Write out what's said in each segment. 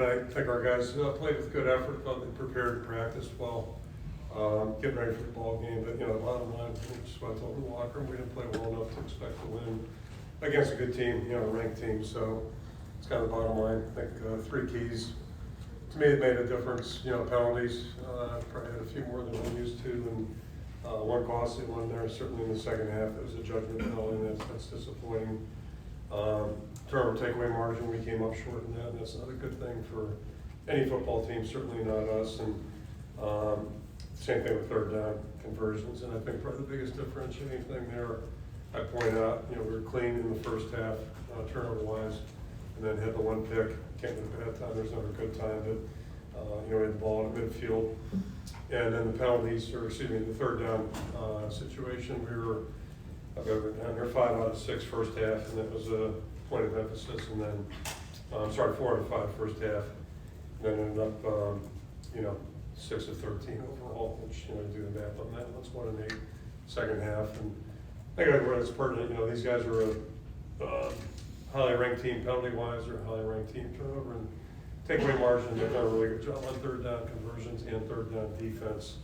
I think our guys played with good effort, thought they prepared and practiced well, getting ready for the ball game. But, the bottom line, just what I told them in the locker room, we didn't play well enough to expect to win against a good team, a ranked team. So it's kind of the bottom line. I think 3 keys to me that made a difference. Penalties, probably had a few more than we used to, and one costly one there, certainly in the second half. It was a judgment penalty, and that's disappointing. Turnover takeaway margin, we came up short in that, and that's not a good thing for any football team, certainly not us. And same thing with third down conversions, and I think probably the biggest differentiating thing there, I pointed out, we were clean in the first half, turnover-wise, and then had the one pick. Came at a bad time, there's never a good time, but we had the ball at midfield. And then the penalties, the third down situation, we were down there 5 out of 6 first half, and that was a point of emphasis. And then, 4 out of 5 first half, and then ended up, 6 of 13 overall, which, do the math on that. That's 1 and 8 second half. And I think that's pertinent. These guys are a highly ranked team penalty-wise, or a highly ranked team turnover and takeaway margin. They've done a really good job on third down conversions and third down defense.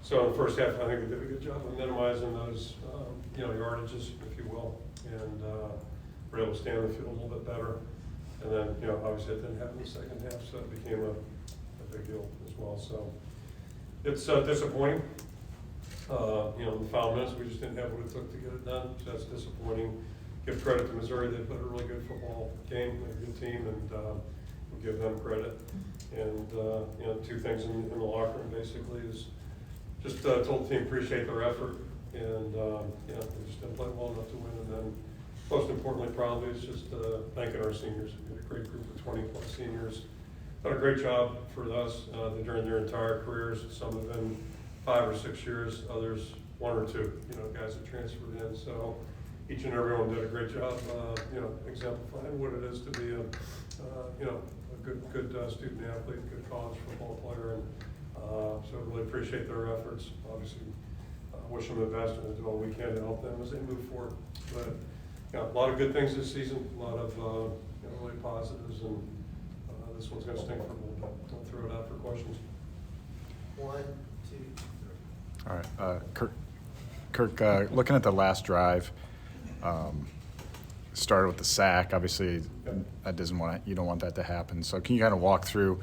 So in the first half, I think we did a good job of minimizing those, yardages, if you will, and were able to stay on the field a little bit better. And then, obviously it didn't happen in the second half, so it became a big deal as well. So it's disappointing. The foul minutes, we just didn't have what it took to get it done, so that's disappointing. Give credit to Missouri, they put a really good football game, they're a good team, and we'll give them credit. And 2 things in the locker room basically is just told the team appreciate their effort, and they just didn't play well enough to win. And then most importantly probably is just thanking our seniors. We had a great group of 20 plus seniors. Done a great job for us during their entire careers. Some have been 5 or 6 years, others 1 or 2, guys that transferred in. So each and every one did a great job, exemplifying what it is to be a good student athlete, good college football player. And so I really appreciate their efforts. Obviously, wish them the best and do all we can to help them as they move forward. But a lot of good things this season, a lot of really positives, and this one's going to stink for a little bit. I'll throw it out for questions. 1, 2, 3. All right, Kirk, looking at the last drive, started with the sack. Obviously, you don't want that to happen. So can you kind of walk through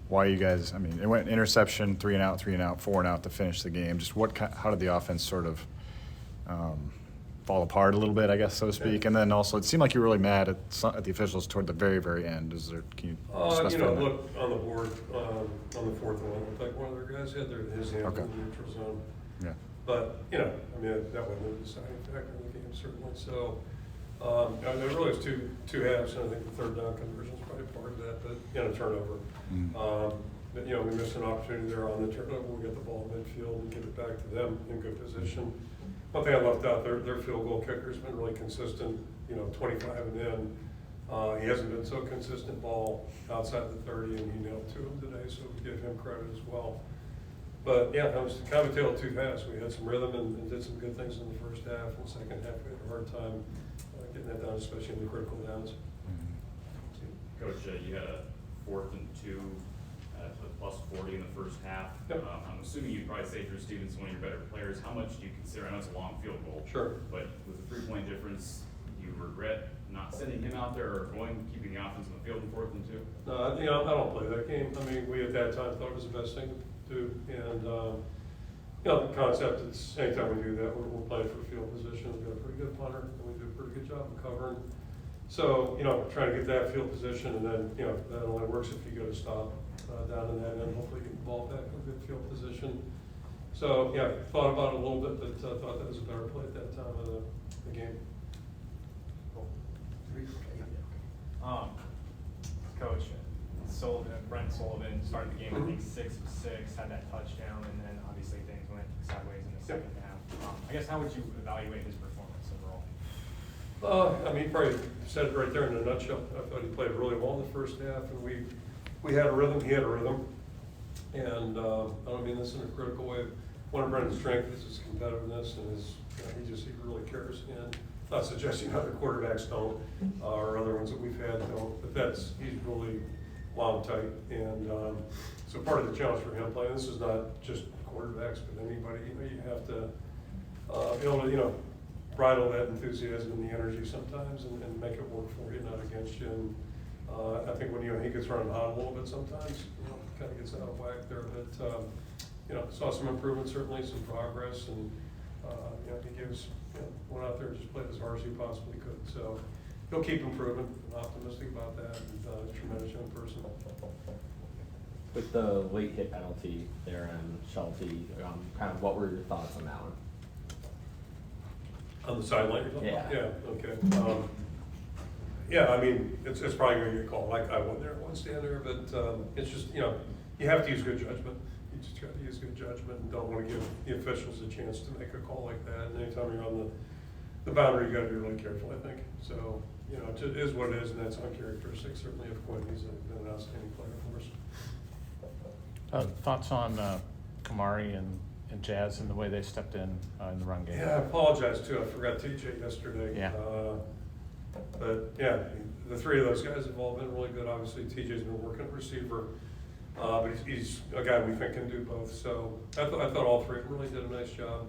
why you guys? It went interception, 3 and out, 3 and out, 4 and out to finish the game. Just how did the offense sort of fall apart a little bit, I guess, so to speak? And then also, it seemed like you were really mad at the officials toward the very, very end. Can you specify that? Look on the board on the 4th one. It looked like one of their guys had his hand in the neutral zone. Yeah. But that wasn't a deciding factor in the game, certainly. So there really was two halves, and I think the third down conversion is probably part of that. But turnover. But we missed an opportunity there on the turnover. We get the ball in midfield and give it back to them in good position. One thing I left out, their field goal kicker's been really consistent. 25 and in. He hasn't been so consistent ball outside the 30, and he nailed 2 of them today. So we give him credit as well. But that was kind of a tale of 2 halves. We had some rhythm and did some good things in the first half. In the second half, we had a hard time getting that down, especially in the critical downs. Coach, you had a 4th and 2 at the plus 40 in the first half. Yep. I'm assuming you'd probably say Drew Stevens, one of your better players. How much do you consider? I know it's a long field goal. Sure. But with a 3-point difference, do you regret not sending him out there or keeping the offense on the field in 4th and 2? No, I don't play that game. We at that time thought it was the best thing to do, and the concept is anytime we do that, we're playing for field position. We've got a pretty good punter, and we do a pretty good job of covering. So trying to get that field position, and then that only works if you get a stop down in that end. Hopefully, get the ball back in a good field position. So thought about it a little bit, but thought that was a better play at that time of the game. Coach, Brent Sullivan started the game, I think 6 of 6, had that touchdown, and then obviously things went sideways in the second half. I guess how would you evaluate his performance overall? He probably said it right there in a nutshell. I thought he played really well in the first half, and we had a rhythm, he had a rhythm. And I don't mean this in a critical way. One of Brendan's strengths is his competitiveness, and he really cares. And not suggesting other quarterbacks don't, or other ones that we've had don't, but he's really long tight. And so part of the challenge for him playing, this is not just quarterbacks, but anybody, you have to be able to, bridle that enthusiasm and the energy sometimes and make it work for you, not against you. And I think when he gets running hot a little bit sometimes, kind of gets out of whack there. But, saw some improvement, certainly some progress, and, he gives, went out there and just played as hard as he possibly could. So he'll keep improving. I'm optimistic about that. And a tremendous young person. With the late hit penalty there and Shelby, kind of what were your thoughts on that one? On the sideline, you're talking Yeah. about? Yeah, okay. Yeah, I mean, it's probably gonna get called. Like, I wasn't there, I wasn't standing there, but it's just, you have to use good judgment. You just got to use good judgment and don't want to give the officials a chance to make a call like that. And anytime you're on the boundary, you got to be really careful, I think. So, it is what it is, and that's uncharacteristic, certainly, of Quinn. He's been an outstanding player for us. Thoughts on Kamari and Jazz and the way they stepped in the run game? Yeah, I apologize too. I forgot TJ yesterday. Yeah. But yeah, the three of those guys have all been really good. Obviously, TJ's been working at receiver, but he's a guy we think can do both. So I thought all three of them really did a nice job.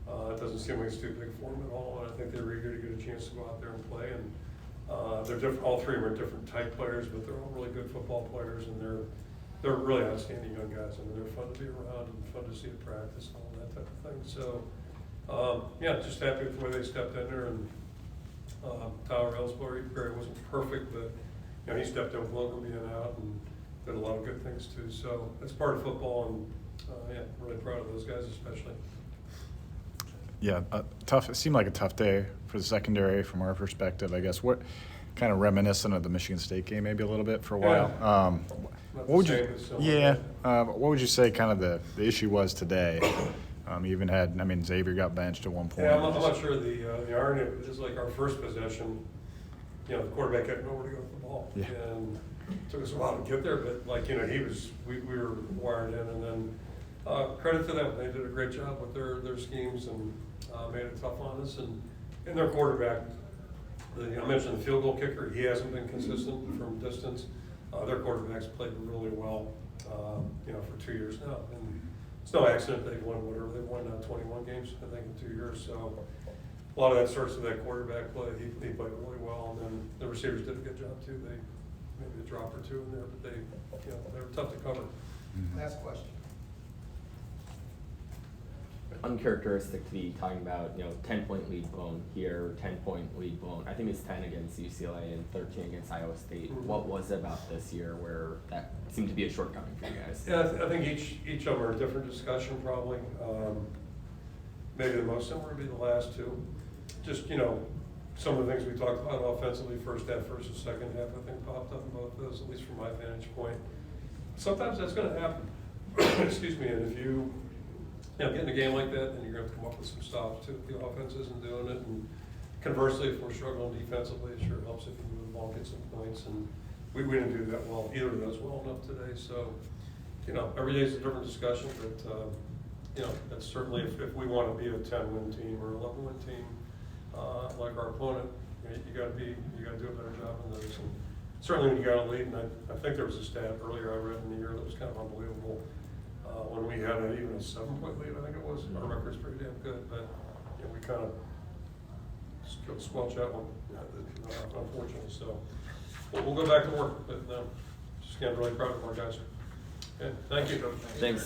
It doesn't seem like it's too big for them at all, and I think they were eager to get a chance to go out there and play. And they're different. All three of them are different type players, but they're all really good football players, and they're really outstanding young guys. I mean, they're fun to be around and fun to see at practice and all that type of thing. So, yeah, just happy with the way they stepped in there. And Tyler Ellsbury wasn't perfect, but he stepped in with Logan being out and did a lot of good things too. So that's part of football, and yeah, really proud of those guys especially. Yeah, tough. It seemed like a tough day for the secondary from our perspective, I guess. What kind of reminiscent of the Michigan State game, maybe a little bit for a while. Not What would the you? same, but still, Yeah. What would you say? Kind of the issue was today. You even had. I mean, Xavier got benched at one point. Yeah, I'm not sure the irony of it is like our first possession. The quarterback had nowhere to go with the ball, Yeah. and it took us a while to get there. But we were wired in, and then credit to them. They did a great job with their schemes and made it tough on us. And their quarterback, I mentioned the field goal kicker. He hasn't been consistent from distance. Their quarterbacks played really well, for 2 years now. And it's no accident they've won whatever. They've won now 21 games, I think, in 2 years. So a lot of that starts with that quarterback play. He played really well, and then the receivers did a good job too. They maybe a drop or two in there, but they were tough to cover. Last question. Uncharacteristic to be talking about, 10-point lead blown here, 10-point lead blown. I think it's 10 against UCLA and 13 against Iowa State. Mhm. What was it about this year where that seemed to be a shortcoming for you guys? Yeah, I think each of them are a different discussion probably. Maybe the most similar would be the last two. Just, some of the things we talked about offensively, first half versus second half, I think popped up in both of those, at least from my vantage point. Sometimes that's gonna happen. Excuse me, and if you get in a game like that, then you're gonna have to come up with some stops too. If the offense isn't doing it, and conversely, if we're struggling defensively, it sure helps if you move the ball, get some points, and we didn't do that well, either of those well enough today. So, every day's a different discussion, but that's certainly if we want to be a 10-win team or 11-win team, like our opponent, you got to do a better job in those. And certainly when you got a lead, and I think there was a stat earlier I read in the year that was kind of unbelievable. When we had even a 7-point lead, I think it was. Our record's pretty damn good, but we kind of squelched that one, unfortunately. So we'll go back to work, but just getting really proud of our guys. Okay, thank you. Thanks.